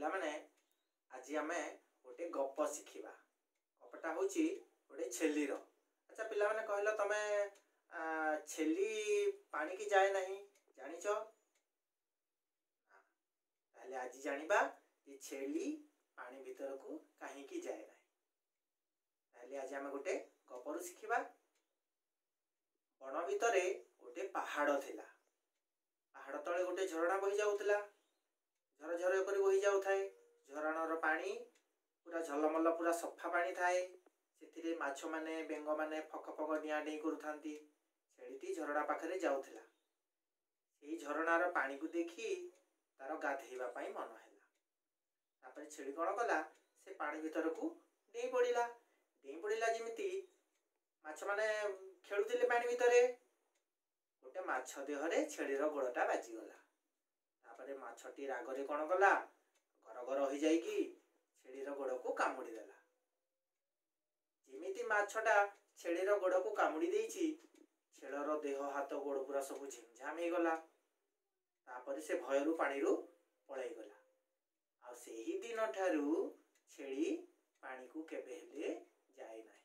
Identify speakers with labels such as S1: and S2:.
S1: पिला माने आज आमे गोटे गप शिखिबा। गपटा होची गोटे छेलीर। अच्छा पिला माने कहलो तमे छेली पानी की जाए नहीं जानिच? ताले आज जानिबा ये छेली पानी भीतर को कहीं की जाए नहीं। ताले आज आमे गोटे गपरु शिखिबा। बण भितरे गोटे पहाड़ थिला। पहाड़ तले गोटे झरणा बही जाउतला। झर झर करी बही जाउथाए। झरणार पानी पूरा झलमल पूरा सफा पानी थाए। सेथिरे माछ माने बेंग माने फक फक डिया डिया करूथांती। छेलीटी झरणा पाखरे जाउथला। सेही झरणार पानी को देखी तार गाधेइबा पई मन हैला। तापर छेली कोन कला से पानी भीतर को डेई पड़िला। डेई पड़िला जेमिति माछ माने खेलुथिले पानी भीतरे। गोटे माछ देहरे छेलीर गोड़टा बाजीगला। तापरे माछटी रागरे कोन कला घर घर हो जाइकी छेलीर गोड़ को कामुड़ी देला। जेमिति माछटा छेलीर गोड़ को कामुड़ी देइछि छेलर देह हाथ गोड़ पूरा सब झिमझाम हो गला। तापरे से भयरु पानीरु पळै गला। आ सेही दिन ठारू छेली पानी को केबे हेले जाए नाही।